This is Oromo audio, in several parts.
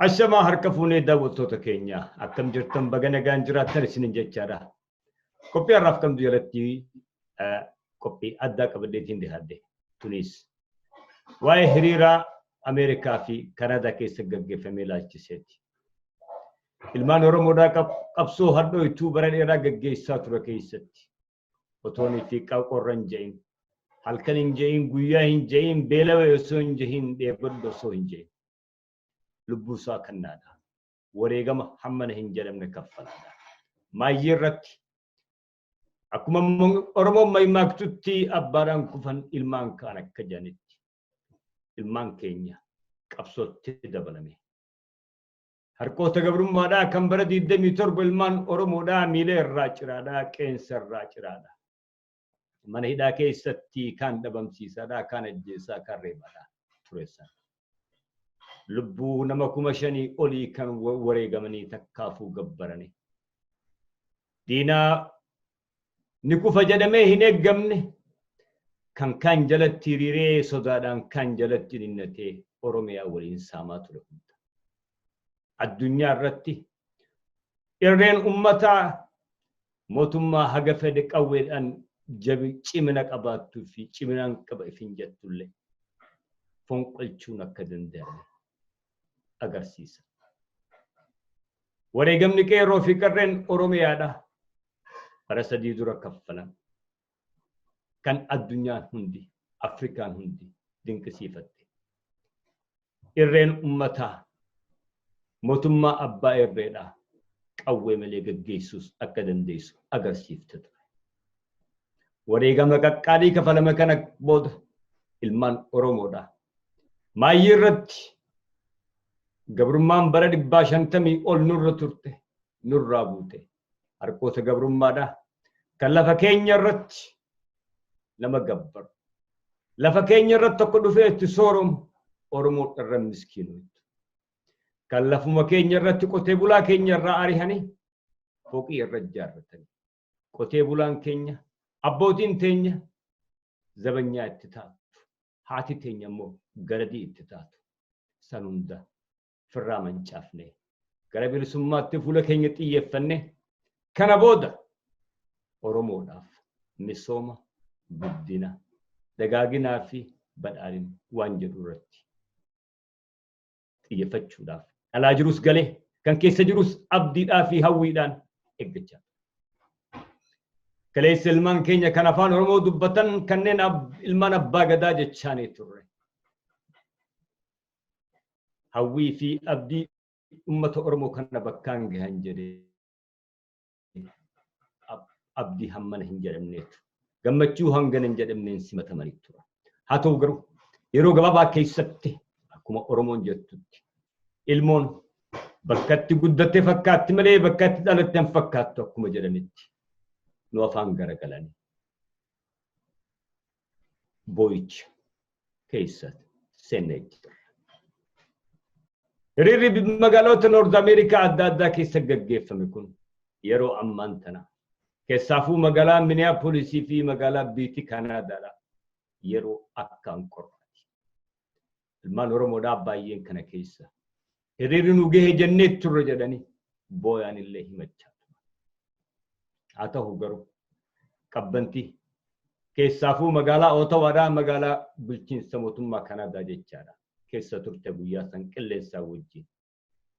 Ashama harka fuunee daawwattoota keenya akkam jirtan baga nagaan jiraattan isinin jechaadha. Qophii har'aaf kamtu jalatti qophii addaa qabadheetiin dhiyaadhe. Tunis waa'ee hiriira Ameerikaa fi Kanaadaa keessa gaggeeffamee ilaalchiseeti. Ilmaan Oromoodhaa qabsoo hadhooytuu bara dheeraa gaggeessaa ture keessatti otoonii fi qorra hin je'in, halkan hin je'in, guyyaa hin je'in, beelawa osoo hin je'in, dheebodda osoo hin je'in. Lubbuusaa kannaadha. Wareegama hammana hin jedhamne kaffalaadha. Maayyii irratti akkuma Oromoon maymaqtutti abbaadhaan kufan ilmaan kaan akka jedhanitti ilmaan keenya qabsootti dabalame. Harkoota gabrummaadhaa kan bara 27 ilmaan Oromoodhaa miila irraa ciraadhaa, qeensa irraa ciraadhaa. Mana hidhaa keessatti kaan dhabamsiisaadhaa, kaan ajjeesaa, kaan reebaadhaa tureessan. Lubbuu nama 5,000 olii kan wareegamanii takkaafuu gabbarani. Diinaa ni kufa jedhamee hin eeggamne kan kaan jalatti hiriiree sodaadhaan kaan jalatti dhinnatee Oromiyaa waliin saamaa ture. Addunyaa irratti irreen ummataa mootummaa haga fedhe qawweedhaan cimina qabaattuu fi ciminaan qaba ifin jettullee fonqolchuun akka danda'ame agarsiisa. Wareegamni qeerroo fi qarreen Oromiyaadha. Bara 3 dura kaffalan kan addunyaan hundi, Afrikaan hundi dinqisiifatte. Irreen ummataa mootummaa abbaa irreedha qawwee malee gaggeessuus akka dandeessu agarsiifte ture. Wareegama qaqqaalii kafalame kana booda ilmaan Oromoodha. Maayyii irratti gabrummaan bara 150 ol nurra turte, nurraa buute. Harkoota gabrummaadha kan lafa keenya irratti nama gabbaru. Lafa keenya irratti tokko dhufee itti sooromu Oromoo irra miskiinoitu. Kan lafuma keenya irratti qotee bulaa keenya irraa arihanii fooqii irra ijaarratanii. Qotee bulaan keenya, abbootiin teenya zabanyaa itti taatu. Haati teenya immoo garadii itti taatu. San hunda firraa mancaafne gara bilisummaatti fuula keenya xiyyeeffanne kana booda Oromoodhaaf misooma, guddina, dagaaginaa fi badhaadhina waan jedhu irratti xiyyeeffachuudhaaf alaa jirus galee kan keessa jirus abdiidhaa fi hawwiidhaan eeggachaa. Kaleessa ilmaan keenya kan afaan Oromoo dubbatan kanneen ilmaan abbaa gadaa jechaanii turre. Hawwii fi abdii ummata Oromoo kana bakkaan gahan jedhee abdii hammana hin jedhamneetu. Gammachuu hangana hin jedhamneen simatamanii tura. Haa ta'u garuu yeroo gabaabaa keessatti akkuma Oromoon jettutti ilmoon bakkatti guddatte fakkaatti malee bakkatti dhalatte hin fakkaattu akkuma jedhanitti nu afaan garagalanii boo'icha keessatti seennee jirra. Hiriirri magaalota Noord Ameerikaa adda addaa keessa gaggeeffame kun yeroo ammaan tana keessaafuu magaalaa Minneapolis fi magaalaa Biitii Kanaadaadha yeroo akkaan qorraati. Ilmaan Oromoodhaa baay'een kana keessa hiriirri nu gahee jennee turre jedhanii booyaan illee himachaa ture. Haa ta'u garuu qabbantii keessaafuu magaalaa Ottawaadhaa magaalaa bulchiinsa mootummaa Kanaadaa jechaadha. Keessa turte guyyaa san qilleensaa wajjin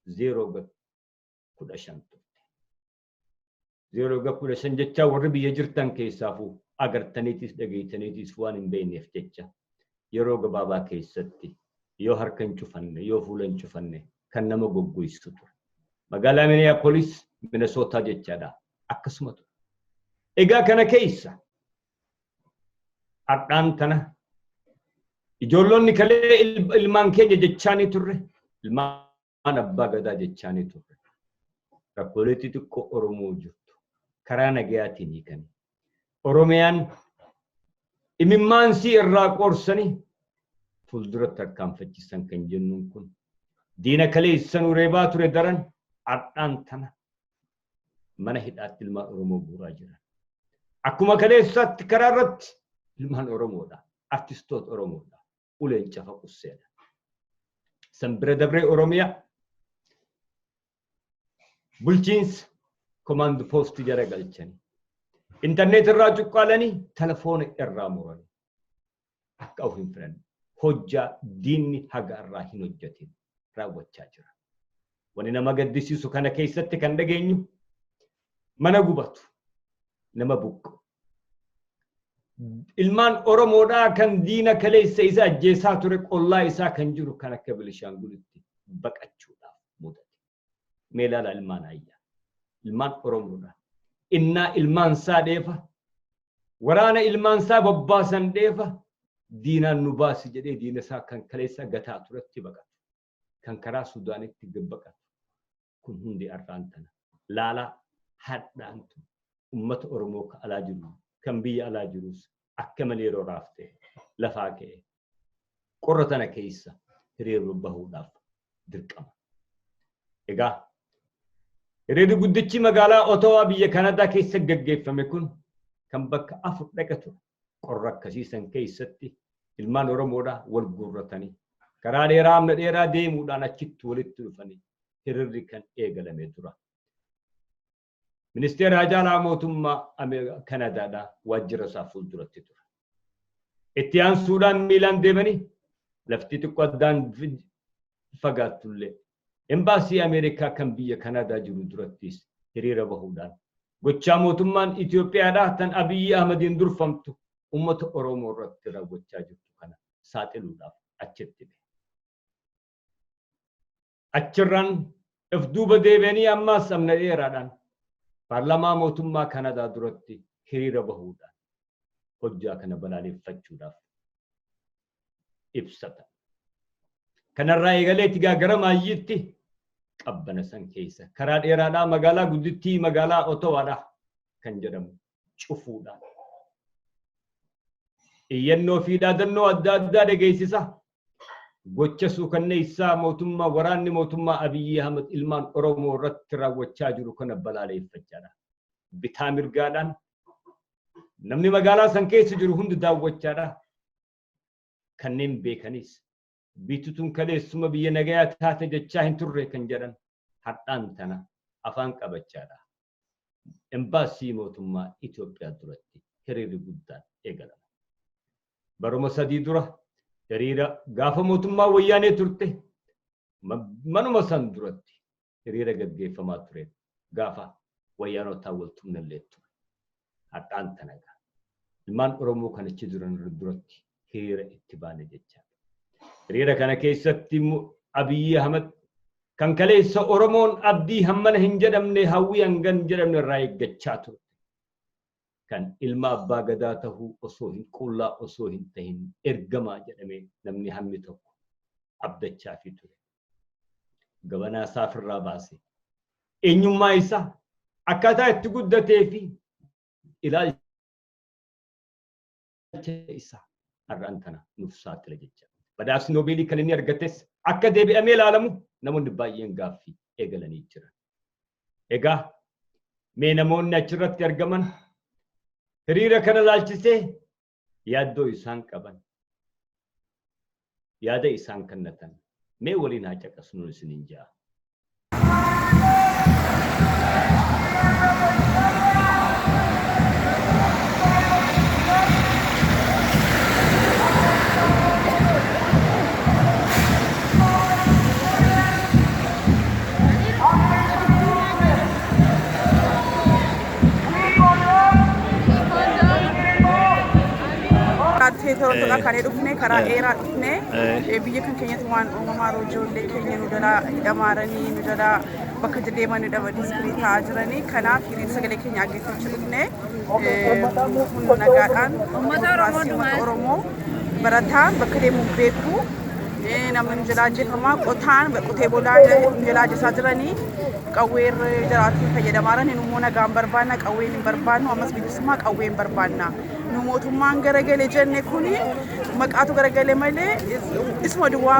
0.15 turte. 0.15 jecha warri biyya jirtan keessaafuu agartaniitis dhageessaniitis waan hin beekneef jecha yeroo gabaabaa keessatti yoo harka hin cufanne yoo fuula hin cufanne kan nama goggoysu ture. Magaalaa Minneapolis, Minnesota jechaadha akkasuma ture. Egaa kana keessa har'aan tana ijoollonni kalee ilmaan keenya jechaanii turre, ilmaan abbaa gadaa jechaanii turre. Rakkoolee xixiqqoo Oromoo jirtu karaa nagayaatiin hiikani. Oromiyaan imimmansii irraa qorsanii fuulduratti harkaanfachiisan kan jennuun kun diina kaleessan ureebaa ture daran har'aan tana mana hidhaatti ilmaan Oromoo guuraa jiran. Akkuma kaleessaatti karaa irratti ilmaan Oromoodha, artistoota Oromoodha. Uleen cafa qusseedha. San bira dabree Oromiyaa bulchiinsa command post jara galchani internet irraa cuqqaalanii telefoona irraa murani akka of hin filan hojjaa diinni haga irraa hin hojjetin raawwachaa jira wani nama gaddisiisu kana keessatti kan dhageenyu mana gubatu nama buqqu ilmaan oromoodhaa kan diina kaleessa isa ajjeesaa ture qollaa isaa kan jiru kan akka Bilishaangulitti baqachuudhaaf mudate meelaala ilmaan ayyaa ilmaan oromoodhaa innaa ilmaan isaa dheefa waraana ilmaan isaa bobbaasan dheefa diinaan nu baasi jedhee diina isaa kan kaleessa gataa turetti baqatu kan karaa Suudaanitti baqatu kun hundi arraan tana laalaa hadhaantu ummata oromoo ka alaa jiru kan biyya alaa jirus akka malee yeroo raafte lafaa ka'e qorra tana keessa hiriiruu bahuudhaaf dirqama. Egaa hiriirri guddichi magaalaa Otowaa biyya Kanaadaa keessa gaggeeffame kun kan bakka 4 dhaqatu qorra akkasiisan keessatti ilmaan oromoodhaa wal gurratanii karaa dheeraa amna dheeraa deemuudhaan achitti walitti dhufanii hiriirri kan eegalame dura. Ministeera Haajaalaa mootummaa Kanaadaadhaa waajjira isaa fuulduratti ture. Itti aansuudhaan miilaan deemanii lafti xiqqoo addaan fagaattullee embaasii Ameerikaa kan biyya Kanaadaa jiru durattis hiriira bahuudhaan gochaa mootummaan Itoophiyaadhaa tan Abiyyi Ahmadiin durfamtu uummata Oromoo irratti raawwachaa jirtu kana saaxiluudhaaf achitti bahe. Achirraan if duuba deebi'anii ammaas amna dheeraadhaan Paarlamaa mootummaa Kanaadaa duratti hiriira bahuudhaan hojjaa kana balaaleffachuudhaaf ibsata. Kanarraa eegalee itti gara maayyiitti qabbana san keessa karaa dheeraadhaa magaalaa guddittii magaalaa Otowaadhaa kan jedhamu cufuudhaan iyyannoo fi dhaadannoo adda addaa dhageessisa. Gocha suukanneessaa mootummaa waraanni mootummaa Abiyyi Ahmad ilmaan Oromoo irratti raawwachaa jiru kana balaaleffachaadha. Bitaa mirgaadhaan namni magaalaa san keessa jiru hundi daawwachaadha. Kanneen beekanis biitutuun kaleessuma biyya nagayaa taate jechaa hin turre kan jedhan hadhaan tana afaan qabachaadha. Embaasii mootummaa Itoophiyaa duratti hiriirri guddaan eegalama. Baruma 3 dura hiriira gaafa mootummaa wayyaanee turte manuma san duratti hiriira gaggeeffamaa ture gaafa wayyaanotaa waltumnallee ture hadhaan tanaga ilmaan Oromoo kanichi jiran duratti hiriira itti baane jechaadha. Hiriira kana keessatti Abiyyi Ahmad kan kaleessa Oromoon abdii hammana hin jedhamne hawwii hangan jedhamne irraa eeggachaa ture. Kan ilma abbaa gadaa tahuu osoo hin qullaa osoo hin tahin ergamaa jedhamee namni hammi tokko abdachaa fi ture. Gabanaa isaa firraa baase eenyummaa isaa akkaataa itti guddatee fi ilaalcha isaa har'aan tana nuuf saaxila jecha. Badhaasni Noobeelii kan inni argates akka deebi'amee ilaalamu namoonni baay'een gaaffii eegalanii jiran. Egaa mee namoonni achirratti argaman hiriira kana laalchisee yaaddoo isaan qaban yaada isaan kennatan mee waliin haa caqasnu isiniin jaa. Toronto kan dhufne karaa dheeraa dhufne biyya kan keenyatti waan uumamaa ijoollee keenya nu jalaa hidhamaaranii nu jalaa bakka deeman nu dhaba diskiriit ta'aa jiranii kanaaf hiriira sagalee keenya aggeeffachuu dhufne kun nagaadhaan uummata Oromoo barataan bakka deemu beeku namni nu jalaa jeefamaa qotaan qotee bulaa nu jalaa ajjeesaa jiranii qawwee jiraatiin fayyadamaaran immoo nagaan barbaanna qawween hin barbaannu ammas bilisummaa qawween barbaanna. Mootummaan garagalee jenne kuni maqaatu garagalee malee isuma duwwaa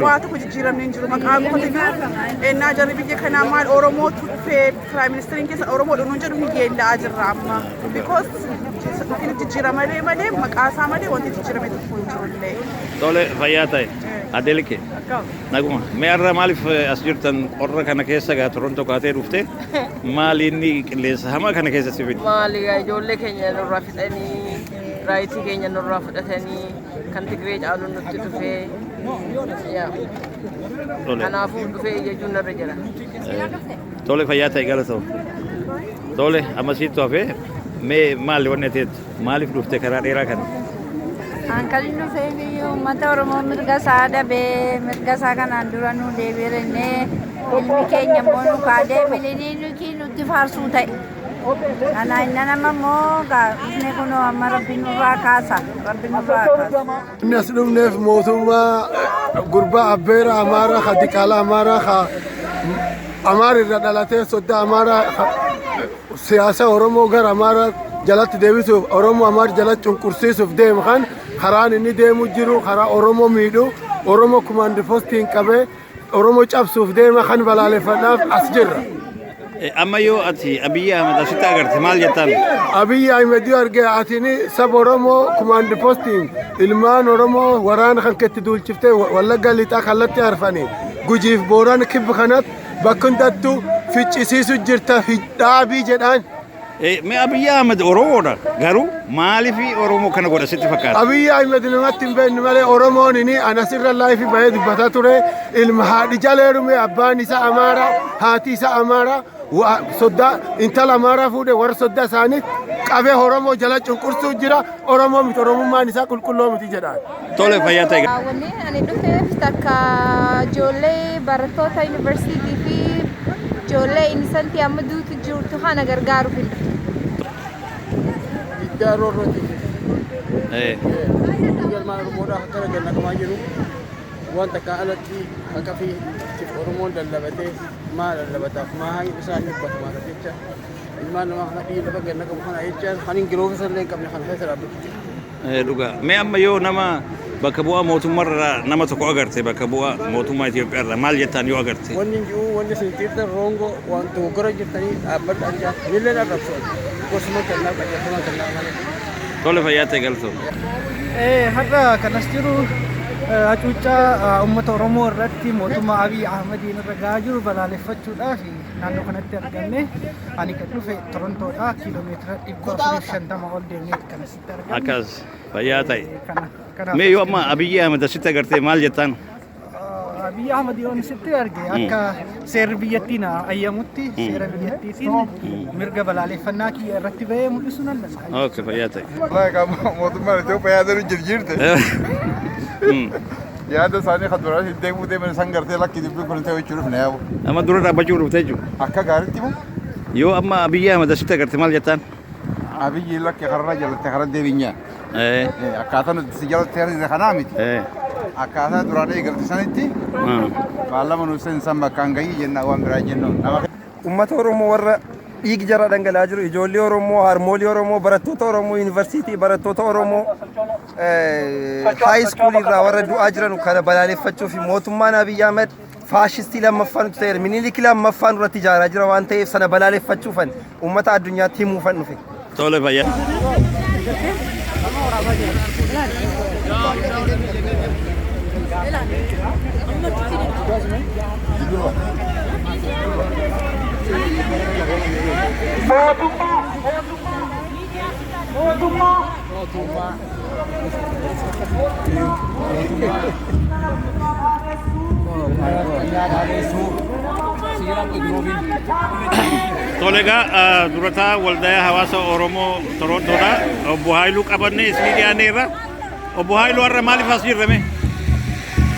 waa tokko jijjiiramni hin jiru maqaa qotiyyuu ennaa jarri biyya kanaa maal Oromoo tuffee Prime Ministeriin keessa Oromoo dhunuun jedhu ni geellaa jirra amma because jijjiiramalee malee maqaa isaa malee wanti jijjiirame tokko hin jirullee. Tole fayyaa ta'e. Adeleke. Naguma. Me arra maalif as jirtan qorra kana keessa gaa Toronto kaatee dhufte maali inni qilleensa hamaa kana keessa si fide? Maali gaa ijoollee keenya nurraa fixanii raayitii keenya nurraa fudhatanii kan Tigree caaluun nutti dhufee kanaafuu dhufee jechuun narra jira. Tole fayyaa ta'e galatoo. Tole ammasiitu hafee mee maali wanni ateetu maaliif dhufte karaa dheeraa kana? Angkali nu febi mata oromo mirga sada be mirga saga nandura nu debere ne ilmi kenya monu kade bilini nu ki nu tifarsu tai ana inna mamo ga ne kono amara binu rakasa rabbinu rakasa الناس نف موتوما غربا عبير امارا خديكالا امارا خ امار الردالته سودا امارا سياسه اورمو غير امارا جلات ديبيسو اورمو امار جلات چنكرسيسو ديم خان خران اني ديمو جيرو خرا اورمو ميدو اورمو كوماند بوستين كبه اورمو چابسوف ديم خان بلاله فناف اسجر Amma yoo ati Abiy Ahmed asitti agarte maal jettaan? Abiy Ahmed yoo arge atini sab Oromoo command posting ilmaan Oromoo waraana kan ketti duulchiftee Wallagga lixaa kallatti arfani gujiif booraan kibba kanat bakka hundattu ficcisiisu jirta hidhaabii jedhaan. Me Abiy Ahmed Oromoodha garuu maaliif Oromoo kana godha sitti fakkaata? Abiy Ahmed namatti hin beekne malee Oromoon inni anasirra laayifi bahee dubbataa ture ilma haadhi jaleerume abbaan isaa Amaara haati isaa Amaara sodda intala Amaara fuudhe warra sodda isaanii qabee Oromoo jala cunqursuu jira Oromoo miti Oromummaan isaa qulqulloo miti jedhaan. Tole fayyaa ta'e. Wanni ani dhufeef takka ijoollee barattoota yuunivarsiitii fi ijoollee inisantii amma duutu jirtu kana gargaaruuf hin dhufe. Ijaaroo irratti. Galmaan Oromoodhaa akka raganna qamaa jiru wanta akka alatti akka fi Oromoon lallabatee maal lallabataaf maa hayi isaa hibbatu maal jecha ilmaan namaa kana dhiira lafa ganna qabu kana jechaan kan hin giroofi sallee hin qabne kana keessa dhaabbatu jira. Dhugaa. Mee amma yoo nama bakka bu'aa mootummaarraa nama tokko agarte bakka bu'aa mootummaa Itoophiyaarraa maal jettaan yoo agarte? Wanni jiru wanni sintiirtan roongoo waan dogoggora jirtanii dhaabbadha ajaa milleen arrabsoon gosuma kennaa qajeelfama kennaa malee. Tole fayyaa ta'e galatoo. Har'a kanas jiru hacuuccaa uummata Oromoo irratti mootummaa Abiy Ahmediin irra gahaa jiru balaaleffachuudhaaf naannoo kanatti argamne ani kan dhufe Torontoodhaa kiiloomeetira 450 ol deemnee kan asitti argamne. Akkas fayyaa ta'e. Mee yoo amma Abiy Ahmed asitti agartee maal jettaan? Abiy Ahmed yoon asitti arge akka seerri biyyattiin ayyamutti seera biyyattiitiin mirga balaaleffannaa kiyya irratti bahee mul'isuu nan danda'a. Okay fayyaa ta'e. Mootummaan Itoophiyaa yaadanu jirjirte. Yaada isaanii kan duraan hin deemuu deeman isaan gartee lakki dubbii kun ta'uu jechuudhaaf na yaabu. Amma dura dhaabbachuu dhuftee jiru. Akka gaariitti moo? Yoo amma Abiy Ahmed asitti agarte maal jettaan? Abiyyi lakki kararraa jalatti karaa deebinyaa. Akkaataa nuti si jalatti hir'ise kanaa miti. Akkaataa duraan eegalte sanitti paarlama nuti seensan bakkaan gahii jenna waan biraa jennuun. Uummata Oromoo warra dhiigi jara dhangala'aa jiru ijoollee Oromoo harmoolii Oromoo barattoota Oromoo yuunivarsiitii barattoota Oromoo haayiskuulii irraa warra du'aa jiran kana balaaleffachuu fi mootummaan Abiy Ahmed faashistii lammaffaan nuti ta'eera minilikii lammaffaan irratti ijaaraa jira waan ta'eef sana balaaleffachuufan uummata addunyaatti himuufan dhufe. Tole fayyaa. Tolega durataa waldaa hawaasa Oromoo Torontoodha obbo Haayiluu qabannee isinii dhiyaaneerra obbo Haayiluu har'a maaliif as jirrame?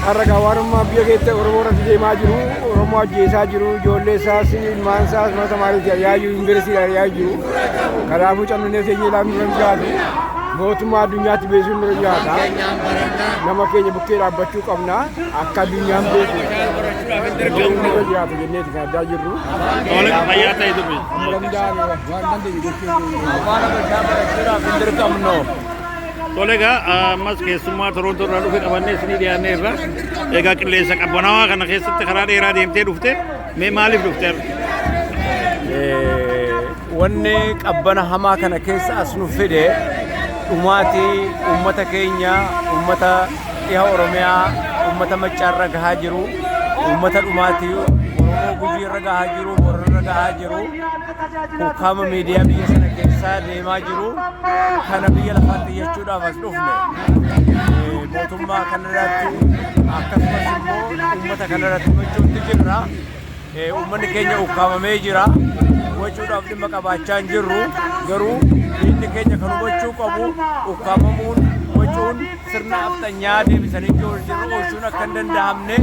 Har'a gawaarummaa biyya keessatti Oromoo irratti deemaa jiru Oromoo ajjeesaa jiru ijoollee isaas ilmaan isaas mana maaliitii ari'aa jiru yuunivarsiitii ari'aa jiru kanaafuu cabnee keenya ilaaluun dura jiraatu mootummaa addunyaatti beeksisuun dura jiraata nama keenya bukkee dhaabbachuu qabna akka addunyaan beeku dura jiraatu jenneeti kan addaa jirru. Tole fayyaa ta'e dubbi. Tolega ammas keessummaa Torontoo irraa dhufe qabannee isinii dhiyaanneerra egaa qilleensa qabbanaawaa kana keessatti karaa dheeraa deemtee dhufte mee maaliif dhufte? Wanni qabbana hamaa kana keessa as nu fide dhumaatii uummata keenya uummata dhiha Oromiyaa uummata Maccaarra gahaa jiru, uummata dhumaati Oromoo Gujii irra gahaa jiru, Boorana irra gahaa jiru, ukkaama miidiyaa biyya sana keessaa deemaa jiru kana biyya lafaatti jechuudhaaf as dhufne. Mootummaa kanarratti akkasumas immoo uummata kanarratti gochuutti jirra. Uummanni keenya ukkaamamee jira. Wachuudhaaf dhimma qabaachaa hin jirru. Garuu inni keenya kan hubachuu qabu ukkaamamuun wachuun sirna afxanyaa deebisanii oolchuun akka hin danda'amne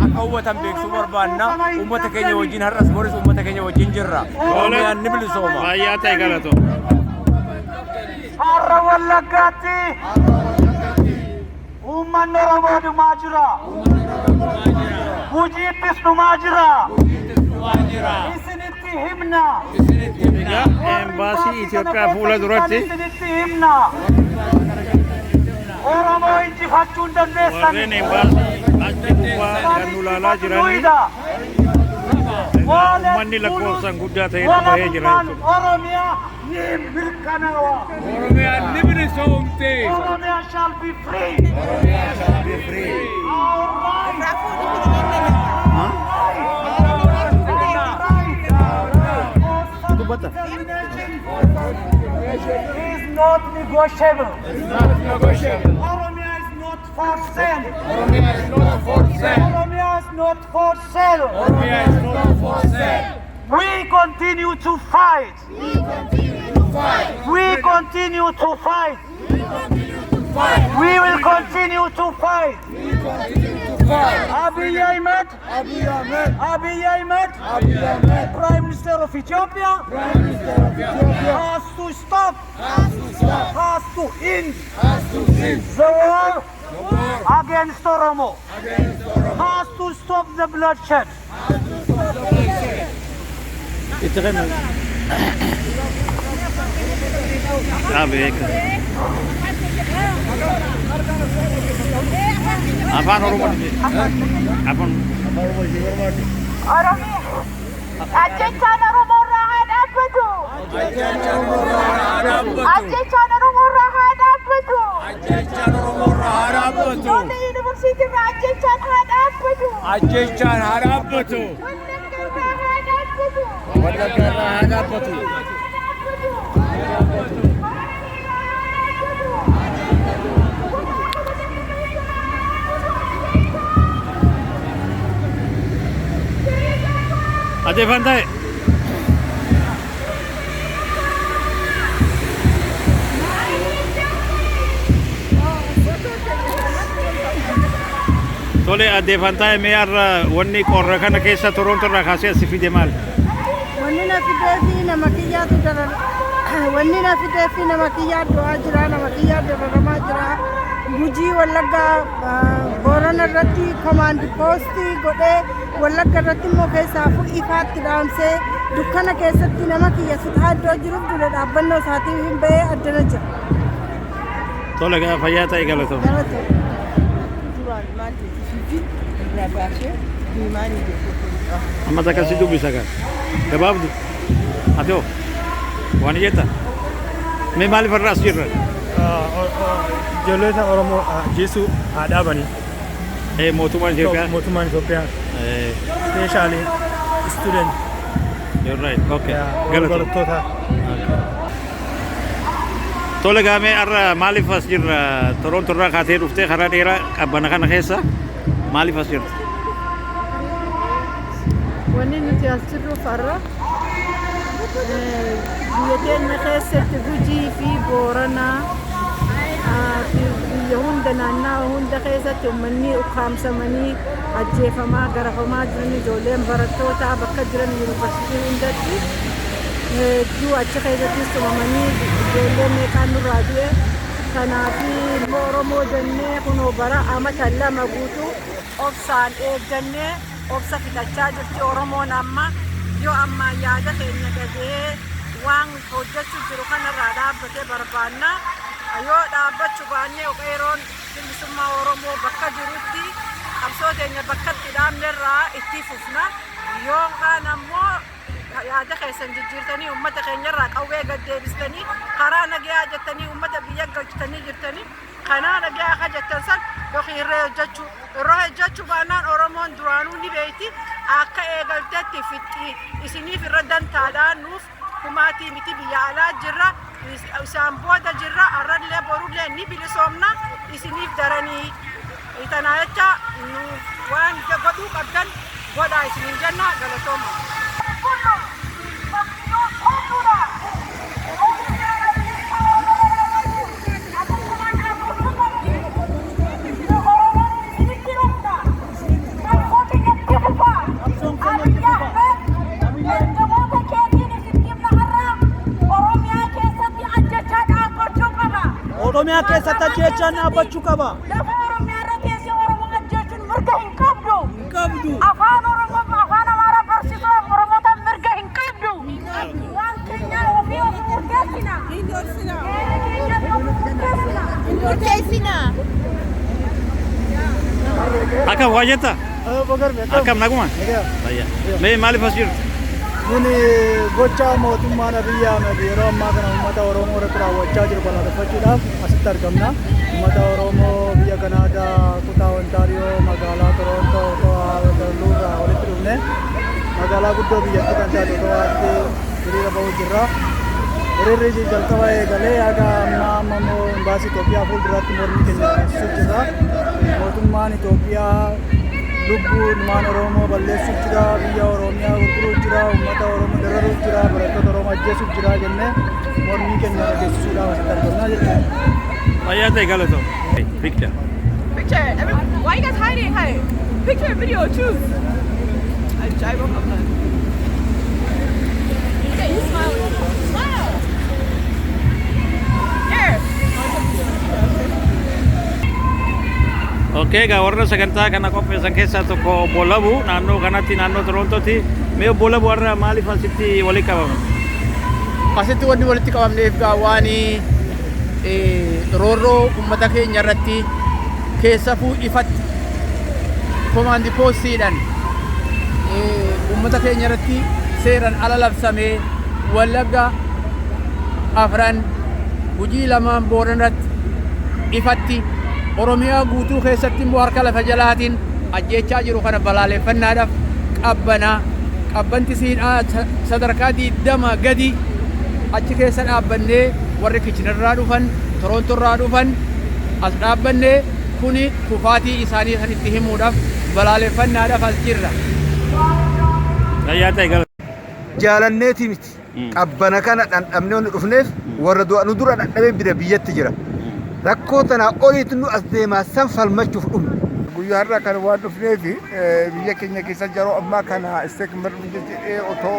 akka hubatan beeksisuu barbaanna. Uummata keenya wajjin har'as boris uummata keenya wajjin jirra. Oromiyaan ni bilisooma. Baay'ee ta'e galatooma. Har'a Wallaggaatti uummanni Oromoo dhumaa jira. Gujiittis dhumaa jira. Isinitti himna. Embaasii Itoophiyaa fuula duratti Isinitti himna. Oromoo injifachuu hin dandeessan. warreen embaasii achi gubbaa kan nu ilaalaa jiranii uummanni lakkoofsaan guddaa ta'e bahee jira jechuudha. Oromiyaa ni mirkanaawa. Oromiyaan ni bilisoomte. Oromia shall be free. Oromiyaa shall be free. Is not negotiable. It's not negotiable. Oromia is not for sale. Oromia is not for sale. Oromia is not for sale. Oromia is not for sale. We continue to fight. We continue to fight. We will continue to fight. Abiy Ahmed, Abiy Ahmed, Prime Minister of Ethiopia, has to stop, has to end the war against Oromo, has to stop the bloodshed. Afaan Oromoo afaan Oromiyaa ajjechaan Oromoo irraa haa dhaabbatu. Ajjechaan Oromoo irraa haa dhaabbatu. Ijoollee yuunivarsiitii irraa ajjechaan haa dhaabbatu. Ajjechaan haa dhaabbatu. Wallaggaa irraa haa dhaabbatu. Adeeffantae. Tole adeeffantae mee har'a wanni qorra kana keessa Toronto irraa kaasee as fide maal? Wanni na fidee fi nama kiyyaatu darara. Wanni na fidee fi nama kiyyaa du'aa jira, nama kiyyaa dararamaa jira. Gujii Wallaggaa Boorana irratti komaandi poostii godhee Wallagga irratti immoo keessaafu ifaatti dhaamsee dukkana keessatti nama kiyya fixaa iddoo jiruuf dura dhaabbannoo isaatii hin bahee addana jira. Tole fayyaa ta'e galatooma. Amma takka si dubbisa kan gabaabdu ati hoo waan jetta mee maaliif irraa as jirra? Ijoollee Oromoo jeesuu haa dhaabanii. Mootummaan Itoophiyaa. Mootummaan Itoophiyaa. Especially student. You're right. Okay. Barattoota. Tole gaamee har'a maaliif as jirra? Toronto irraa kaatee dhuftee karaa dheeraa qabbana kana keessa maaliif as jirta? Wanni nuti as jirruuf har'a biyya keenya keessatti Gujii fi Booranaa biyya hunda naannawaa hunda keessatti uummanni ukkaamsamanii ajjeefamaa garafamaa jiran ijoolleen barattootaa bakka jiran yuunivarsiitii hundatti hedduu achi keessattis tumamanii ijoolleen meeqaan nurraa du'e kanaaf immoo Oromoo jennee kunoo bara amata lama guutuu obsaan eeggannee obsa fixachaa jirti Oromoon amma yoo amma yaada keenya dhagee waan hojjechuu jiru kanarraa dhaabbatee barbaanna. Yoo dhaabbachuu baannee yeroon bilisummaa Oromoo bakka jirutti qabsoo keenya bakkatti dhaabnerraa itti fufna. Yoo kaan ammoo yaada keessan jijjiirtanii uummata keenyarraa qawwee gad deebistanii karaa nagayaa jettanii uummata biyya galchitanii jirtanii Kana dhagaa akka jettan san yookiin irra hojjechuu baannaan Oromoon duraanuu ni beekti akka eegaltetti fixxii isiniif irra dantaadhaan nuuf kumaatii miti biyya alaa jirra isaan booda jirra arrallee borullee ni bilisoomna isiniif daranii itanaa jecha waan godhuu qabdan godhaa isiniin jenna galatooma. Oromiyaa keessatti ajjeechaan dhaabbachuu qaba. Lafa Oromiyaa irra keessi Oromoo ajjeechuun mirga hin qabdu. Hin qabdu. Afaan Oromoo afaan Amaaraa barsiisuun Oromoota mirga hin qabdu. Waan keenya ofii ofii murteessina. Hin murteessina. Akkam waa jetta? Akkam naguma? Mee maaliif as jirtu? Kun gocha mootummaan Abiyyi Ahmed yeroo ammaa kana uummata Oromoo irratti raawwachaa jiru balaaleffachuudhaaf asitti argamna. Uummata Oromoo biyya Kanaadaa kutaa Ontaariyoo magaalaa Torontoo irraa walitti dhufne magaalaa guddoo biyyattii kan taate Ottawaatti hiriira bahuu jirra. Hiriirri jalqaba eegalee haga amma immoo imbaasii Itoophiyaa fuulduratti mormii keenya taasisuu jirra. Mootummaan Itoophiyaa lubbuu ilmaan Oromoo balleessuuf jira, biyya Oromiyaa gurguruuf jira, uummata Oromoo dararuuf jira, barattoota Oromoo ajjeesuuf jira jennee mormii keenya dhageessisuudhaaf asitti argamna jechuudha. Fayyaa ta'e galatoo. Picture. Picture. Why you guys hiding? Hey, picture, video, choose. I broke up then. Okay, you smile. Smile. Here. Okay, warra sagantaa kana qopheessan keessaa tokko obbo Labu naannoo kanatti naannoo Torontootti mee obbo Labu warra maaliif asitti walitti qabaman? Asitti wanni walitti qabamneef waan roorroo uummata keenya irratti keessafuu ifatti komaandi poostiidhaan uummata keenya irratti seeran ala labsamee Wallagga afran Gujii lamaan Booranatti ifatti Oromiyaa guutuu keessatti immoo harka lafa jalaatiin ajjeechaa jiru kana balaaleffannaadhaaf qabbanti siinaa sadarkaa 20 gadi achi keessa dhaabbannee warri Kichinarraa dhufan Torontoorraa dhufan as dhaabbannee kuni kufaatii isaanii kan itti himuudhaaf balaaleffannaadhaaf as jirra. Jaalanneeti miti qabbana kana dhandhamnee wanni dhufneef warra du'a nu dura dhandhamee bira biyyatti jira. Rakkoo tanaa oliitti nu as deemaa san falmachuuf dhumne. Guyyaa har'aa kan waan dhufneef biyya keenya keessa yeroo ammaa kana isteekmar jedhee otoo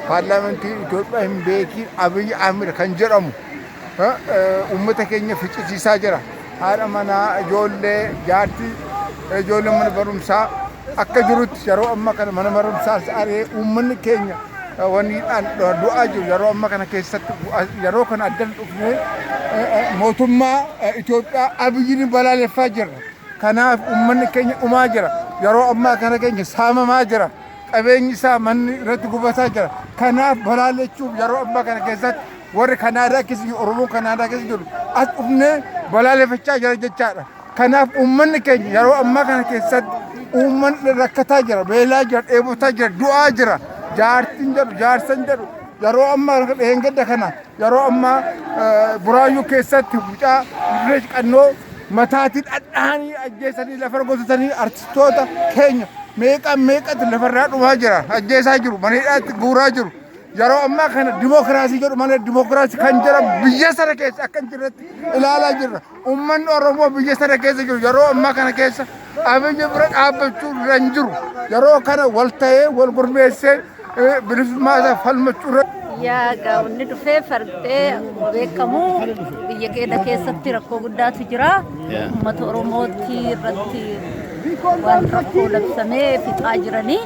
paarlaamantii Itoophiyaa hin beekiin Abiyyi Ahmed kan jedhamu uummata keenya ficcisiisaa jira. Haadha manaa ijoollee jaartii ijoollee mana barumsaa akka jirutti yeroo ammaa kana mana barumsaa aree uummanni keenya waniidhaan du'aa jiru yeroo ammaa kana keessatti yeroo kana addan dhufnee mootummaa Itoophiyaa Abiyyiin balaaleffaa jirra. Kanaaf uummanni keenya dhumaa jira. Yeroo ammaa kana keenya saamamaa jira. Qabeenyi isaa manni irratti gubataa jira. Kanaaf balaaleffachuuf yeroo ammaa kana keessatti warri Kanaadaa keessa jiru Oromoo Kanaadaa keessa jiru as dhufnee balaaleffachaa jira jechaadha. Kanaaf uummanni keenya yeroo ammaa kana keessatti uummanni rakkataa jira, beelaa jira, dheebotaa jira, du'aa jira. Jaartiin jedhu jaarsan jedhu yeroo ammaa dheengadda kana yeroo ammaa Buraayyuu keessatti mucaa dirree qannoo mataatiin dhadhaanii ajjeesanii lafa gotatanii artistoota keenya meeqatti lafarraa dhumaa jira ajjeesaa jiru maneedhaatti guuraa jiru. Yeroo ammaa kana dimokiraasii jedhu mana dimokiraasii kan jira biyya sana keessa akka jirratti ilaalaa jirra. Uummanni Oromoo biyya sana keessa jiru yeroo ammaa kana keessa Abiyyi bira dhaabbachuu hin jiru. Yeroo kana wal ta'ee wal gurmeessee bilisummaa isaa falmachuu irra. Yaa gaawwanni dhufee farqee beekamu biyya keenya keessatti rakkoo guddaatu jira. Uummata Oromootti irratti waan rakkoo labsamee fixaa jiranii.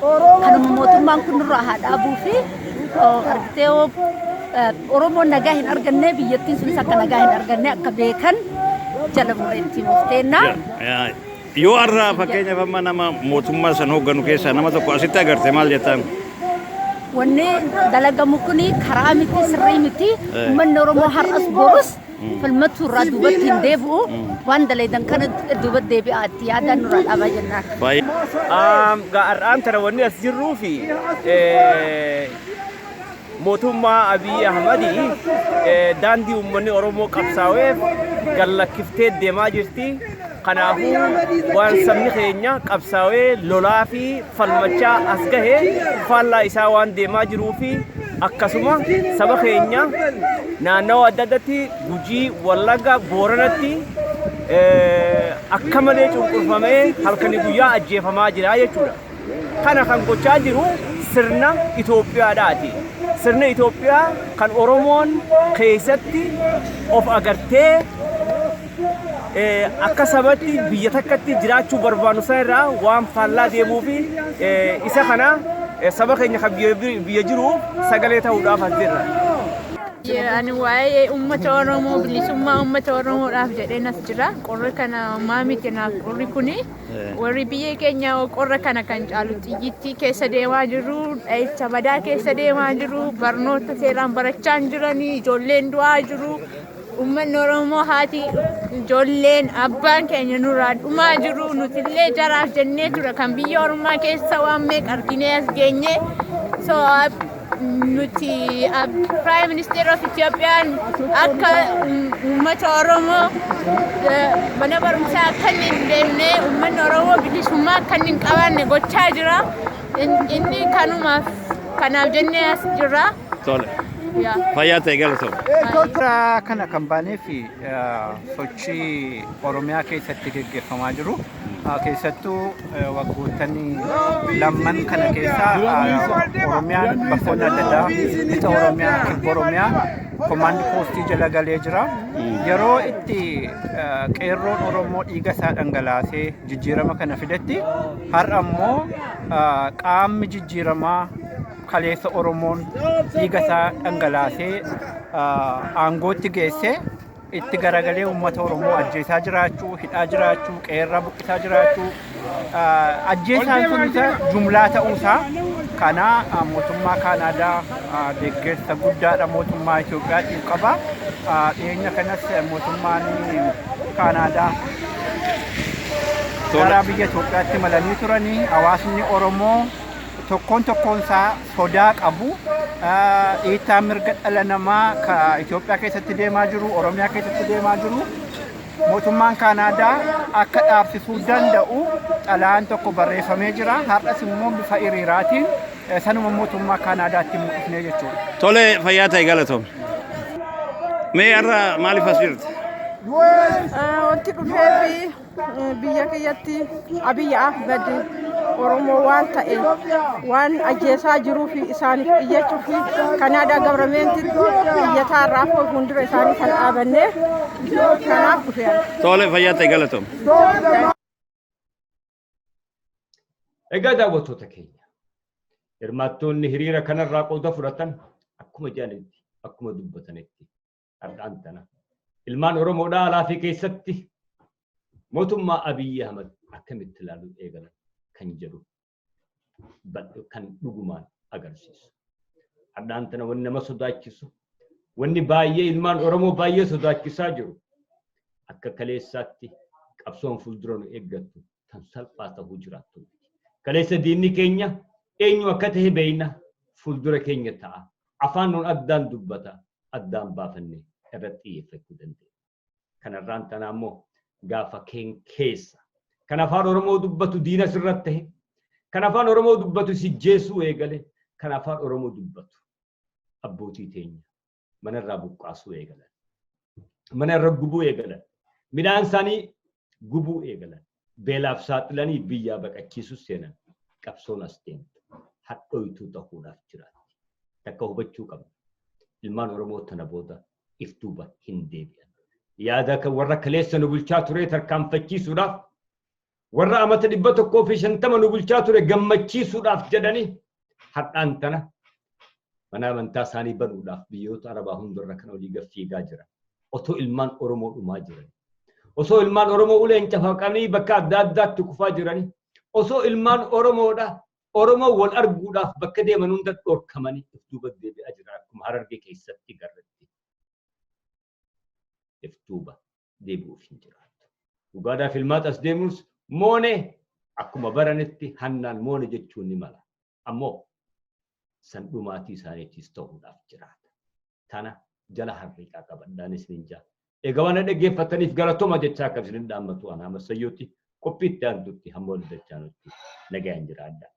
Kanuma mootummaan kun nurraa haa dhaabuu fi argitee Oromoon nagaa hin arganne biyyattiin sunis akka nagaa hin arganne akka beekan jala bu'eetti murteennaa. Yoo har'a fakkeenyaaf amma nama mootummaa san hoogganu keessaa nama tokko asitti agarte maal jettaan? Wanni dalagamu kuni karaa miti sirrii miti uummanni Oromoo har'as borus falmatu irraa duubatti hin deebi'u waan dalaydan kana duubatti deebi'aatti yaada nurraa dhaba jennaan. Gaarraan tara wanni as jirruu fi mootummaa Abiy Ahmad daandii uummanni Oromoo qabsaa'eef gallakkiftee deemaa jirti. Kanaafuu waan sabni keenya qabsaa'ee lolaa fi falmachaa as gahee faallaa isaa waan deemaa jiruu fi akkasuma saba keenya naannawaa adda addaatti Gujii, Wallagga, Booranatti akka malee cunqurfamee halkanii guyyaa ajjeefamaa jira jechuudha. Kana kan gochaa jiru sirna Itoophiyaadhaati. Sirna Itoophiyaa kan Oromoon keessatti of agartee akka sabatti biyya takkatti jiraachuu barbaannu sana irraa waan faallaa deemuu fi isa kana saba keenya kan biyya jiru sagalee ta'uudhaaf as jirra. Ani waa'ee uummata Oromoo bilisummaa uummata Oromoodhaaf jedheen as jira. Qorri kana maamiti naaf qorri kuni warri biyya keenya qorra kana kan caalu xiyyitti keessa deemaa jiru, dha'icha badaa keessa deemaa jiru, barnoota seeraan barachaa hin jiranii, ijoolleen du'aa jiru. Uummanni Oromoo haati ijoolleen abbaan keenya nurraa dhumaa jiru. Nutillee jaraaf jennee tura kan biyya Oromoo keessa waan meeqa arginee as geenye. So nuti Prime Minister of Ethiopian akka uummata Oromoo mana barumsaa akka inni hin deemne uummanni Oromoo bilisummaa akka inni hin qabaanne gochaa jira. Inni kanaaf jennee as jira. Fayyaa ta'e galatoomna. Kana kan baanee fi sochii Oromiyaa keessatti gaggeeffamaa jiru. Keessattuu waggoottan lamman kana keessa Oromiyaan bakkoonni adda addaa lixa Oromiyaa, kibba Oromiyaa komaandi poostii jala galee jira. Yeroo itti qeerroon Oromoo dhiiga isaa dhangalaasee jijjiirama kana fidetti har'a immoo qaamni jijjiiramaa kaleessa Oromoon dhiiga isaa dhangalaasee aangootti geessee itti garagalee uummata Oromoo ajjeesaa jiraachuu, hidhaa jiraachuu, qeerra buqqisaa jiraachuu, ajjeesaan sun isa jumlaa ta'uusaa kana mootummaa Kaanaadaa deeggarsa guddaadha mootummaa Itoophiyaatiif qaba. Dhiyeenya kanas mootummaan Kaanaadaa gara biyya Itoophiyaatti malanii turanii hawaasni Oromoo tokkoon isaa sodaa qabu. Dhiittaa mirga dhala namaa ka Itoophiyaa keessatti deemaa jiru, Oromiyaa keessatti deemaa jiru. Mootummaan Kaanaadaa akka dhaabsisuu danda'u xalayaan tokko barreeffamee jira. Har'as immoo bifa hiriiraatiin sanuma mootummaa Kaanaadaatti mul'ifnee jechuudha. Tole fayyaa ta'e galatoom. Mee har'a maaliif as jirti? Wanti dhufee biyya keeyyatti Abiy Ahmed Oromoo waan ta'e waan ajjeesaa jiruu fi isaaniif iyyachuu fi Kanaadaa gabrameentii biyyataa irraa fuuldura isaanii kan dhaabannee kanaaf dhufeera. Tole fayyaa ta'e galatoom. Egaa daawwattoota keenya hirmaattoonni hiriira kanarraa qooda fudhatan akkuma jedhanitti akkuma dubbatanitti har'aan tana ilmaan Oromoodhaa alaa fi keessatti mootummaa Abiy Ahmed akkamitti ilaaluu eegalan kan jedhu kan dhugumaan agarsiisu. Har'aan tana wanni nama sodaachisu wanni baay'ee ilmaan Oromoo baay'ee sodaachisaa jiru akka kaleessaatti qabsoon fuuldura nu eeggattu kan salphaa ta'uu jiraattu. Kaleessa diinni keenya eenyu akka ta'e beeyna fuuldura keenya ta'a. Afaan nuun addaan dubbata addaan baafannee irratti xiyyeeffachuu dandeenya. Kanarraan tana ammoo gaafa keessa kan afaan Oromoo dubbatu diina sirratti ta'e kan afaan Oromoo dubbatu si jeesuu eegale kan afaan Oromoo dubbatu abbootii teenya manarraa buqqaasuu eegalan manarra gubuu eegalan midhaan isaanii gubuu eegalan beelaaf saaxilanii biyyaa baqachiisuu seenan qabsoon as deemtu hadhooytuu ta'uudhaaf jiraatti takka hubachuu qabna ilmaan Oromoo tana booda iftuuba hin deebi'an yaada kan warra kaleessa nu bulchaa ture tarkaanfachiisuudhaaf warra amata 150 nu bulchaa ture gammachiisuudhaaf jedhanii har'aan tana mana amantaa isaanii banuudhaaf biyyoota Arabaa hundarra kan olii gaffiigaa jiran otoo ilmaan Oromoo dhumaa jiran osoo ilmaan Oromoo uleen cafaqanii bakka adda addaatti kufaa jiranii osoo ilmaan Oromoo wal arguudhaaf bakka deeman hunda dhorkamanii iftuuba deebi'aa jiran akkuma Harargee keessatti garratti. iftuuba deebi'uuf hin jiraatu. Dhugaadhaa filmaata as deemus moonee akkuma baranitti hannaan moone jechuun ni mala. Ammoo san dhumaatii isaaniitiis ta'uudhaaf jiraata. Tana jala harriiqaa qabadhaanis ni jaa. Egaa waan dhaggeeffataniif galatoma jechaa akka isin dhaammatu anaa Masayyooti qophiitti aantutti hamma wal dachaanutti nagaan jiraadha.